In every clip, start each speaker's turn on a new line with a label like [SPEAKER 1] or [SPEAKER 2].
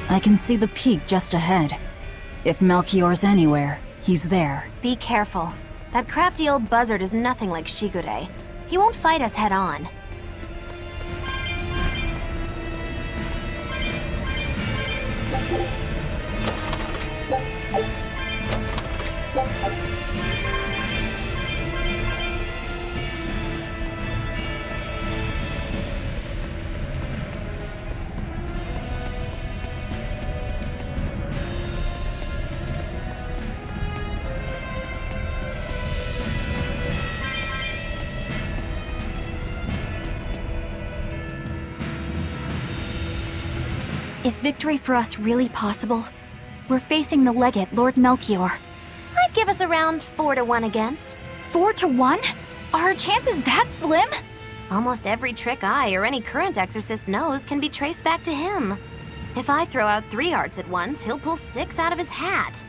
[SPEAKER 1] I can see the peak just ahead. If Melchior's anywhere, he's there.
[SPEAKER 2] Be careful. That crafty old buzzard is nothing like Shigure. He won't fight us head on. Is victory for us really possible? We're facing the legate, Lord Melchior. I'd give us around 4-1 against.
[SPEAKER 3] 4-1? Are our chances that slim?
[SPEAKER 2] Almost every trick I or any current exorcist knows can be traced back to him. If I throw out 3 arts at once, he'll pull 6 out of his hat.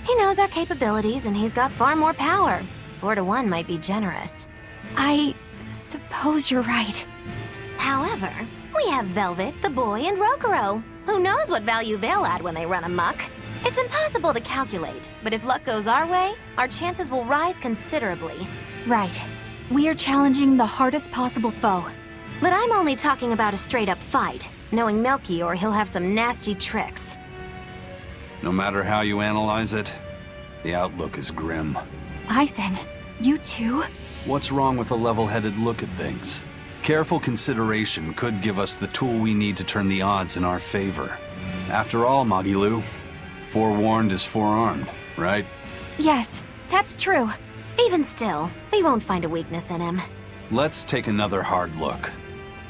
[SPEAKER 2] He knows our capabilities and he's got far more power. 4-1 might be generous.
[SPEAKER 3] I suppose you're right.
[SPEAKER 2] However, we have Velvet, the boy, and Rokuro. Who knows what value they'll add when they run amok? It's impossible to calculate, but if luck goes our way, our chances will rise considerably.
[SPEAKER 3] Right. We are challenging the hardest possible foe.
[SPEAKER 2] But I'm only talking about a straight-up fight. Knowing Melchior, he'll have some nasty tricks.
[SPEAKER 4] No matter how you analyze it, the outlook is grim.
[SPEAKER 3] Aizen, you too?
[SPEAKER 4] What's wrong with a level-headed look at things? Careful consideration could give us the tool we need to turn the odds in our favor. After all, Magilu, forewarned is forearmed, right?
[SPEAKER 3] Yes, that's true.
[SPEAKER 2] Even still, we won't find a weakness in him.
[SPEAKER 4] Let's take another hard look.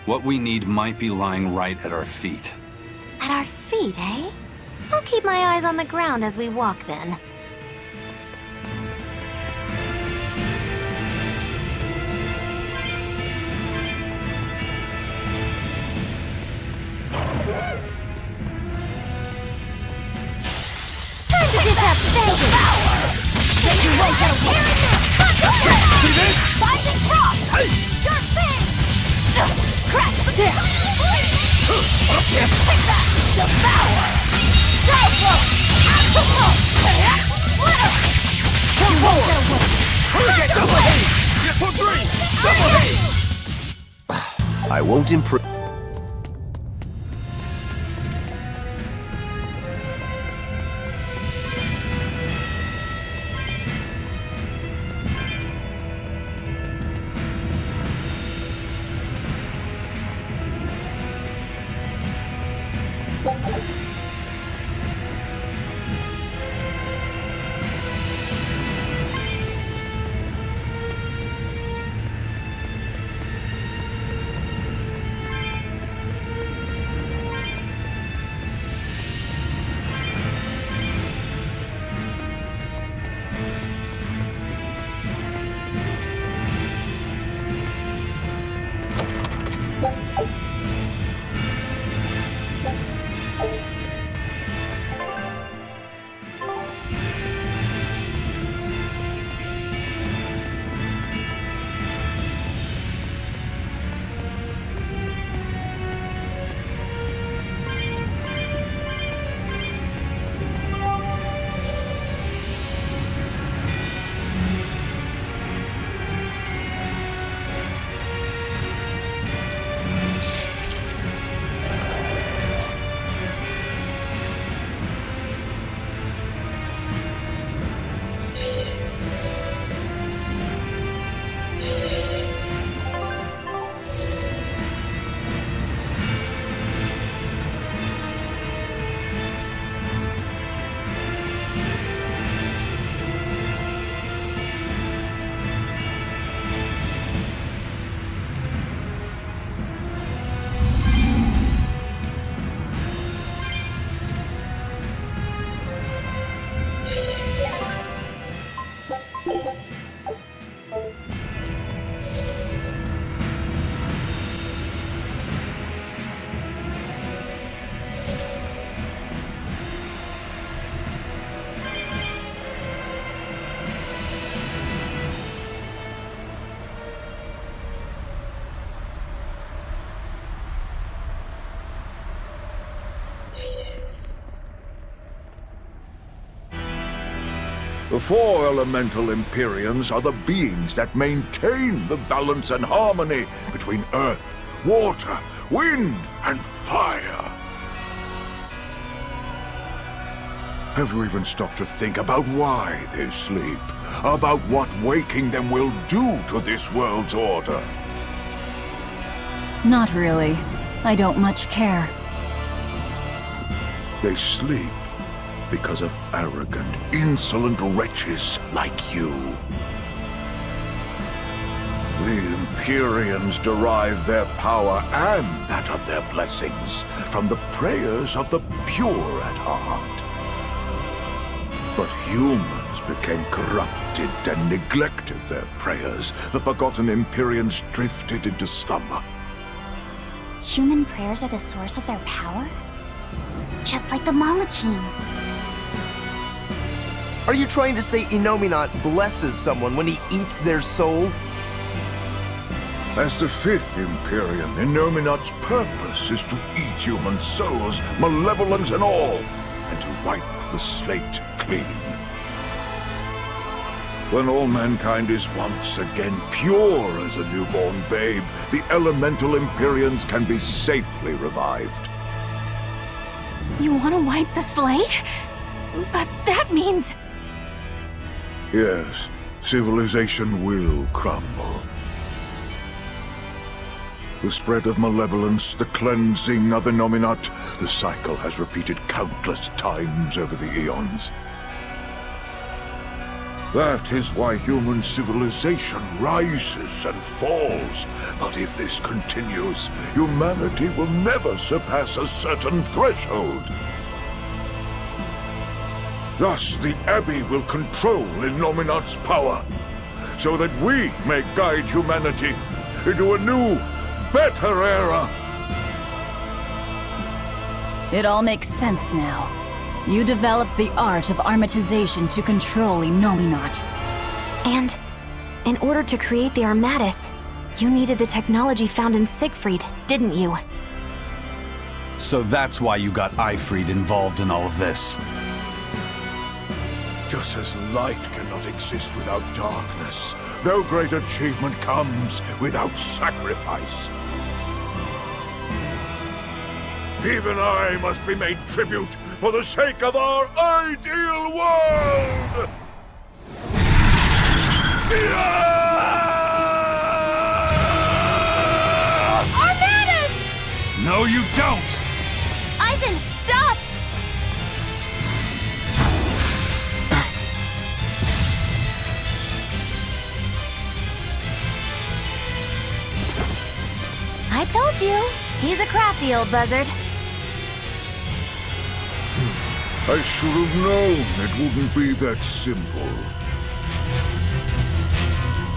[SPEAKER 4] What we need might be lying right at our feet.
[SPEAKER 2] At our feet, eh? I'll keep my eyes on the ground as we walk then. Time to dish out spankings! You won't get away!
[SPEAKER 5] See this?
[SPEAKER 2] Binding cross! Your thing! Crash the
[SPEAKER 5] Take
[SPEAKER 2] that! Devour! Go! Absolute! Splitter!
[SPEAKER 5] Pull forward! Get double haze! Pull 3! Double haze!
[SPEAKER 6] I won't improve.
[SPEAKER 7] The 4 elemental Empyreans are the beings that maintain the balance and harmony between earth, water, wind, and fire. Have you even stopped to think about why they sleep? About what waking them will do to this world's order?
[SPEAKER 1] Not really. I don't much care.
[SPEAKER 7] They sleep because of arrogant, insolent wretches like you. The Empyreans derive their power and that of their blessings from the prayers of the pure at heart. But humans became corrupted and neglected their prayers. The forgotten Empyreans drifted into slumber.
[SPEAKER 8] Human prayers are the source of their power? Just like the Malachim.
[SPEAKER 6] Are you trying to say Innominat blesses someone when he eats their soul?
[SPEAKER 7] As the 5th Empyrean, Innominat's purpose is to eat human souls, malevolence and all, and to wipe the slate clean. When all mankind is once again pure as a newborn babe, the elemental Empyreans can be safely revived.
[SPEAKER 3] You want to wipe the slate? But that means...
[SPEAKER 7] Yes, civilization will crumble. The spread of malevolence, the cleansing of Innominat, the cycle has repeated countless times over the eons. That is why human civilization rises and falls. But if this continues, humanity will never surpass a certain threshold. Thus, the Abbey will control Innominat's power, so that we may guide humanity into a new, better era.
[SPEAKER 1] It all makes sense now. You developed the art of armatization to control Innominat.
[SPEAKER 2] And in order to create the Armatus, you needed the technology found in Siegfried, didn't you?
[SPEAKER 4] So that's why you got Eifried involved in all of this.
[SPEAKER 7] Just as light cannot exist without darkness, no great achievement comes without sacrifice. Even I must be made tribute for the sake of our ideal world!
[SPEAKER 8] Armatus!
[SPEAKER 5] No, you don't!
[SPEAKER 8] Eisen, stop!
[SPEAKER 2] I told you, he's a crafty old buzzard.
[SPEAKER 7] I should have known it wouldn't be that simple.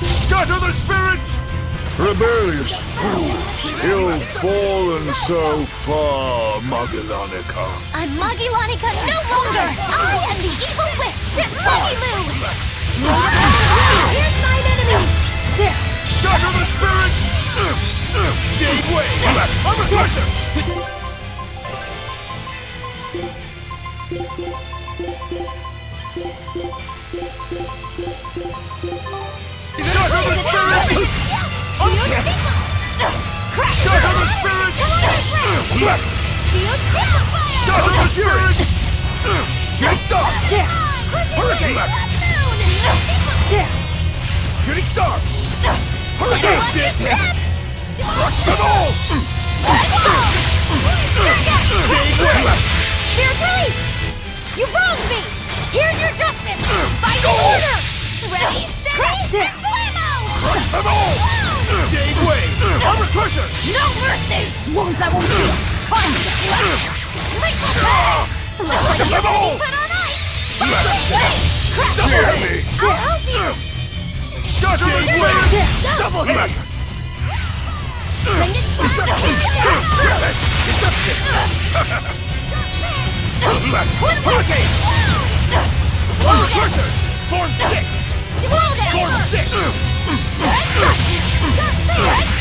[SPEAKER 5] Scatter the spirits!
[SPEAKER 7] Rebellious fools, ill-fallen so far, Magillanica.
[SPEAKER 8] I'm Magillanica no longer! I am the evil witch, Magilu! Here's my enemy!
[SPEAKER 5] Scatter the spirits! Gave way! I'm a crusher! Scatter the spirits! Scatter the spirits! Scatter the spirits! Shooting star! Hurricane! Shooting star! Hurricane! Crush them all!
[SPEAKER 8] Spirit release! You wronged me! Here's your justice! By the order! Ready, steady, blammo!
[SPEAKER 5] Crush them all! Gave way! Armor crusher!
[SPEAKER 3] No mercy! Wounds that won't heal! Find the flesh!
[SPEAKER 8] Lethal power!
[SPEAKER 5] Crush them all!
[SPEAKER 8] Put on ice!
[SPEAKER 5] Double heavy!
[SPEAKER 8] I'll help you!
[SPEAKER 5] Scatter the spirits! Double hit!
[SPEAKER 8] Bring it back!
[SPEAKER 5] Deception! Hurricane! Armor crusher! Form 6! Form 6!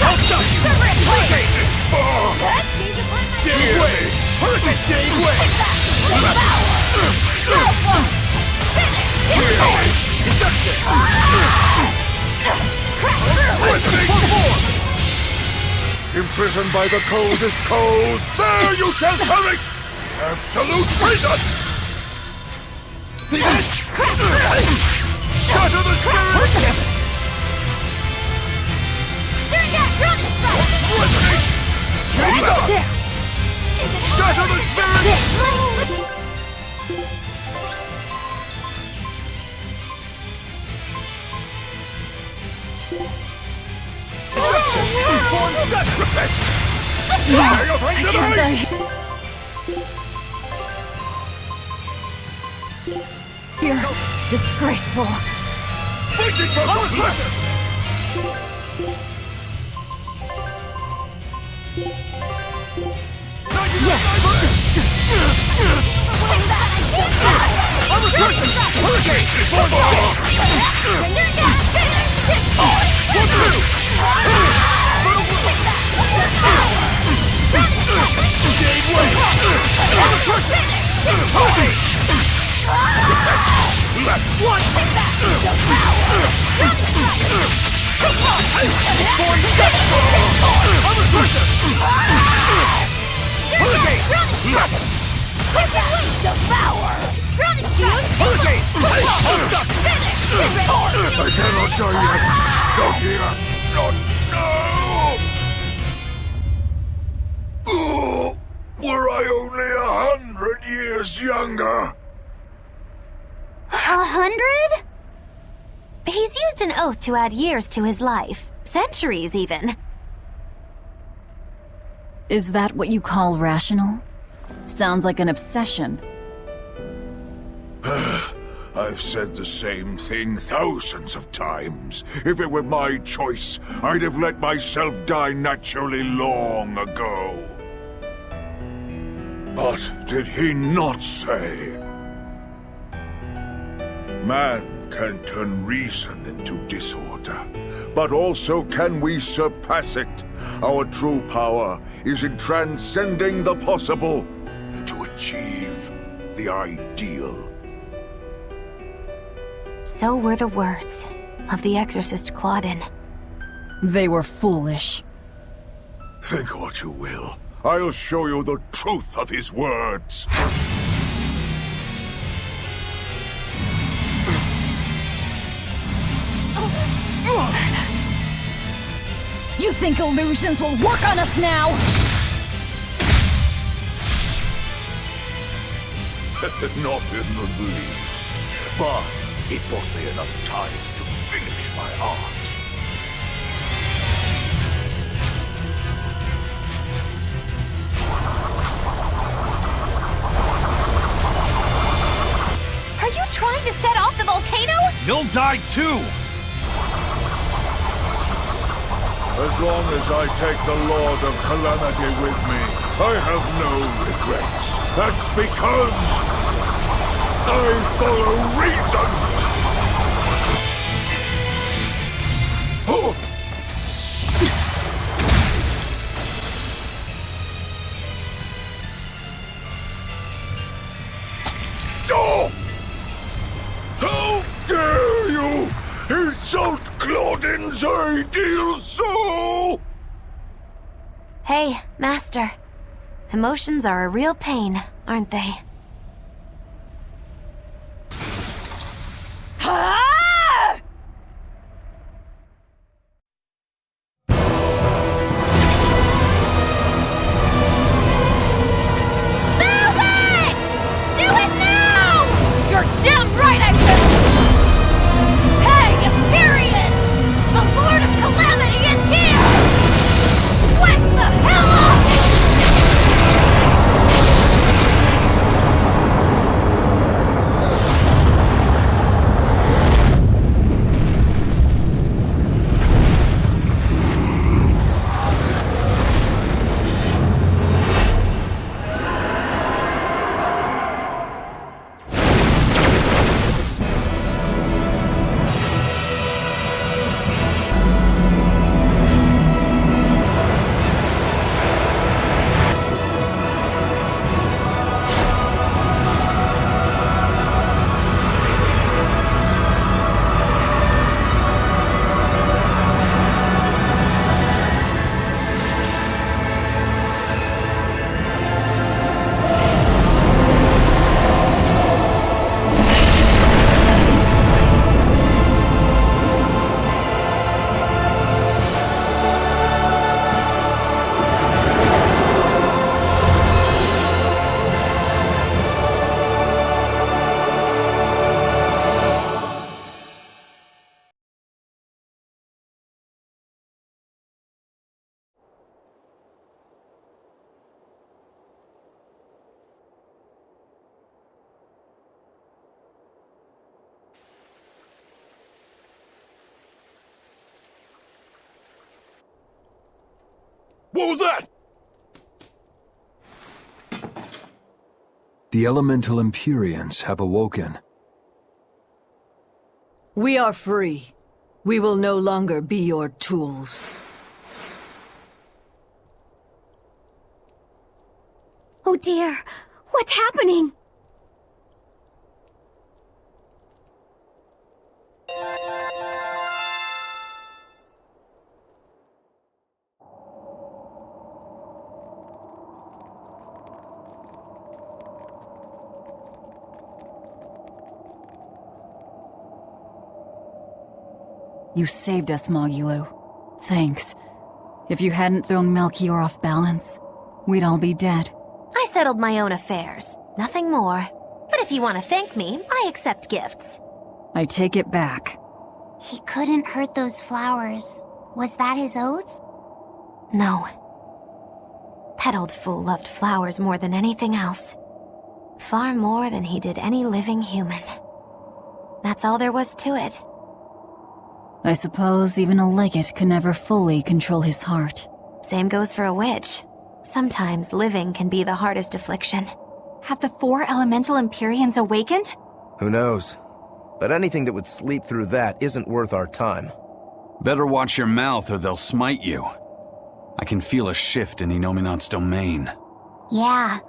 [SPEAKER 5] I'll stop you! Hurricane! Gave way! Hurricane gave way!
[SPEAKER 7] Imprisoned by the coldest cold, there you shall perish! Absolute freedom!
[SPEAKER 5] See this? Shatter the spirit! Shatter the spirit! Born sacrifice! Prepare your friends tonight!
[SPEAKER 1] You're disgraceful.
[SPEAKER 5] Fighting for pleasure! I'm a person! Hurricane! Before the Gave way! I'm a person! Hurricane! One! I'm a person! Hurricane!
[SPEAKER 8] Devour!
[SPEAKER 5] Hurricane! Hold up! I cannot die yet! Not here! Not now! Oh, were I only 100 years younger!
[SPEAKER 2] 100? He's used an oath to add years to his life. Centuries, even.
[SPEAKER 1] Is that what you call rational? Sounds like an obsession.
[SPEAKER 7] I've said the same thing thousands of times. If it were my choice, I'd have let myself die naturally long ago. But did he not say? Man can turn reason into disorder, but also can we surpass it. Our true power is in transcending the possible to achieve the ideal.
[SPEAKER 2] So were the words of the exorcist Claudin.
[SPEAKER 1] They were foolish.
[SPEAKER 7] Think what you will. I'll show you the truth of his words.
[SPEAKER 1] You think illusions will work on us now?
[SPEAKER 7] Not in the least. But it bought me enough time to finish my art.
[SPEAKER 2] Are you trying to set off the volcano?
[SPEAKER 5] You'll die too!
[SPEAKER 7] As long as I take the Lord of Calamity with me, I have no regrets. That's because I follow reason! Oh. Oh! How dare you insult Claudin's ideal soul!
[SPEAKER 2] Hey, Master. Emotions are a real pain, aren't they?
[SPEAKER 7] What was that?
[SPEAKER 5] The elemental Empyreans have awoken.
[SPEAKER 9] We are free. We will no longer be your tools.
[SPEAKER 3] Oh dear, what's happening?
[SPEAKER 1] You saved us, Magilou. Thanks. If you hadn't thrown Melchior off balance, we'd all be dead.
[SPEAKER 2] I settled my own affairs. Nothing more. But if you want to thank me, I accept gifts.
[SPEAKER 1] I take it back.
[SPEAKER 8] He couldn't hurt those flowers. Was that his oath?
[SPEAKER 2] No. That old fool loved flowers more than anything else. Far more than he did any living human. That's all there was to it.
[SPEAKER 1] I suppose even a legate could never fully control his heart.
[SPEAKER 2] Same goes for a witch. Sometimes living can be the hardest affliction.
[SPEAKER 3] Have the 4 elemental Empyreans awakened?
[SPEAKER 6] Who knows? But anything that would sleep through that isn't worth our time.
[SPEAKER 4] Better watch your mouth or they'll smite you. I can feel a shift in Inominat's domain.
[SPEAKER 8] Yeah,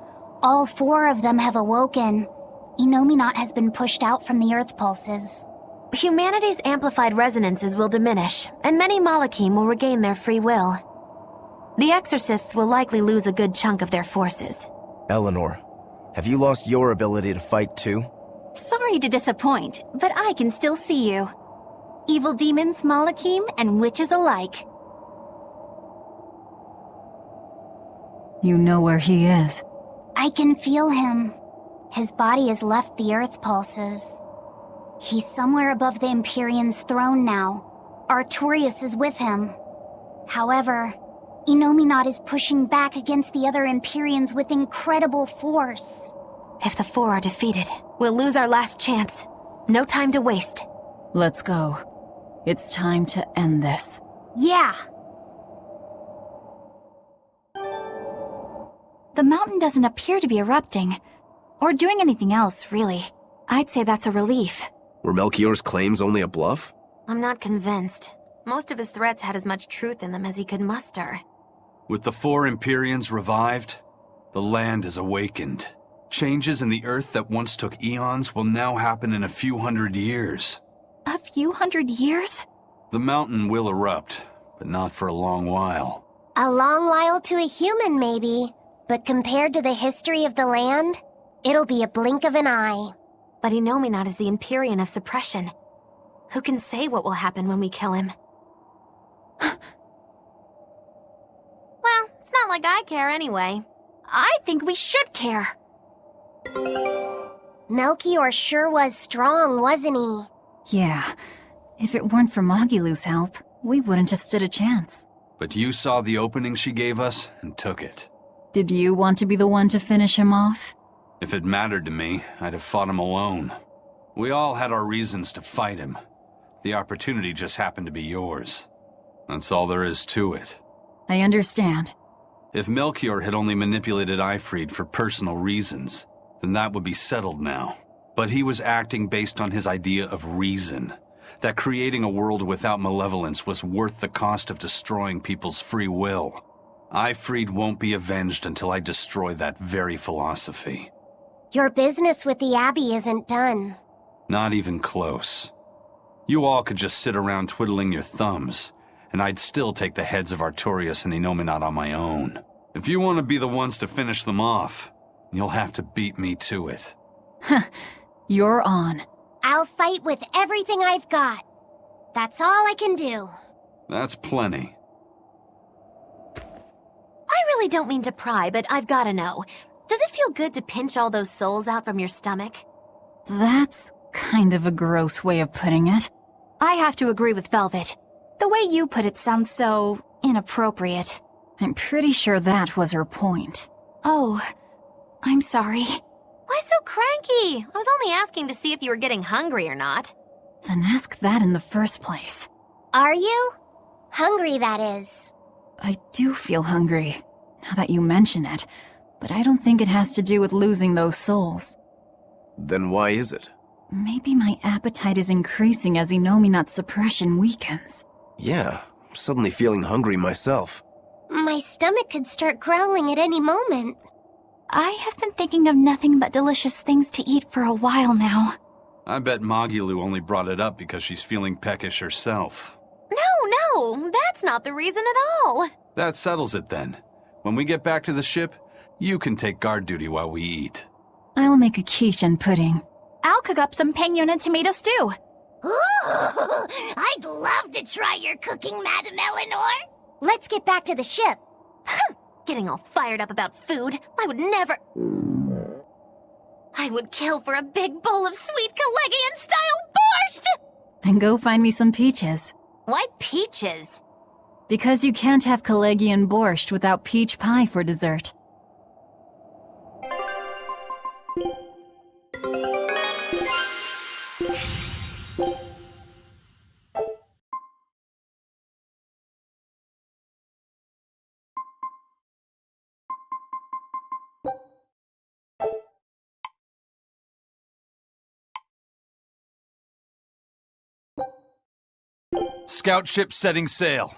[SPEAKER 8] all 4 of them have awoken. Inominat has been pushed out from the Earth pulses.
[SPEAKER 2] Humanity's amplified resonances will diminish, and many Malachim will regain their free will. The Exorcists will likely lose a good chunk of their forces.
[SPEAKER 6] Eleanor, have you lost your ability to fight too?
[SPEAKER 3] Sorry to disappoint, but I can still see you. Evil demons, Malachim, and witches alike.
[SPEAKER 1] You know where he is.
[SPEAKER 8] I can feel him. His body has left the Earth pulses. He's somewhere above the Empyrean's throne now. Artorias is with him. However, Inominat is pushing back against the other Empyreans with incredible force.
[SPEAKER 2] If the 4 are defeated, we'll lose our last chance. No time to waste.
[SPEAKER 1] Let's go. It's time to end this.
[SPEAKER 3] Yeah! The mountain doesn't appear to be erupting, or doing anything else, really. I'd say that's a relief.
[SPEAKER 6] Were Melchior's claims only a bluff?
[SPEAKER 2] I'm not convinced. Most of his threats had as much truth in them as he could muster.
[SPEAKER 4] With the 4 Empyreans revived, the land is awakened. Changes in the Earth that once took eons will now happen in a few hundred years.
[SPEAKER 3] A few hundred years?
[SPEAKER 4] The mountain will erupt, but not for a long while.
[SPEAKER 8] A long while to a human, maybe. But compared to the history of the land, it'll be a blink of an eye.
[SPEAKER 2] But Inominat is the Empyrean of suppression. Who can say what will happen when we kill him? Well, it's not like I care anyway.
[SPEAKER 3] I think we should care.
[SPEAKER 8] Melchior sure was strong, wasn't he?
[SPEAKER 1] Yeah. If it weren't for Magilou's help, we wouldn't have stood a chance.
[SPEAKER 4] But you saw the opening she gave us and took it.
[SPEAKER 1] Did you want to be the one to finish him off?
[SPEAKER 4] If it mattered to me, I'd have fought him alone. We all had our reasons to fight him. The opportunity just happened to be yours. That's all there is to it.
[SPEAKER 1] I understand.
[SPEAKER 4] If Melchior had only manipulated Ifrid for personal reasons, then that would be settled now. But he was acting based on his idea of reason, that creating a world without malevolence was worth the cost of destroying people's free will. Ifrid won't be avenged until I destroy that very philosophy.
[SPEAKER 8] Your business with the Abbey isn't done.
[SPEAKER 4] Not even close. You all could just sit around twiddling your thumbs, and I'd still take the heads of Artorias and Inominat on my own. If you want to be the ones to finish them off, you'll have to beat me to it.
[SPEAKER 1] You're on.
[SPEAKER 8] I'll fight with everything I've got. That's all I can do.
[SPEAKER 4] That's plenty.
[SPEAKER 2] I really don't mean to pry, but I've gotta know. Does it feel good to pinch all those souls out from your stomach?
[SPEAKER 1] That's kind of a gross way of putting it.
[SPEAKER 3] I have to agree with Velvet. The way you put it sounds so inappropriate.
[SPEAKER 1] I'm pretty sure that was her point.
[SPEAKER 3] Oh, I'm sorry.
[SPEAKER 2] Why so cranky? I was only asking to see if you were getting hungry or not.
[SPEAKER 1] Then ask that in the first place.
[SPEAKER 8] Are you? Hungry, that is.
[SPEAKER 1] I do feel hungry, now that you mention it, but I don't think it has to do with losing those souls.
[SPEAKER 6] Then why is it?
[SPEAKER 1] Maybe my appetite is increasing as Inominat's suppression weakens.
[SPEAKER 6] Yeah, I'm suddenly feeling hungry myself.
[SPEAKER 8] My stomach could start growling at any moment.
[SPEAKER 3] I have been thinking of nothing but delicious things to eat for a while now.
[SPEAKER 4] I bet Magilu only brought it up because she's feeling peckish herself.
[SPEAKER 2] No, that's not the reason at all.
[SPEAKER 4] That settles it then. When we get back to the ship, you can take guard duty while we eat.
[SPEAKER 1] I'll make a quiche and pudding.
[SPEAKER 3] I'll cook up some pinyon and tomato stew.
[SPEAKER 8] Ooh, I'd love to try your cooking, Madame Eleanor. Let's get back to the ship.
[SPEAKER 2] Getting all fired up about food. I would never... I would kill for a big bowl of sweet Kalegian-style borscht!
[SPEAKER 1] Then go find me some peaches.
[SPEAKER 2] Why peaches?
[SPEAKER 1] Because you can't have Kalegian borscht without peach pie for dessert.
[SPEAKER 4] Scout ship setting sail.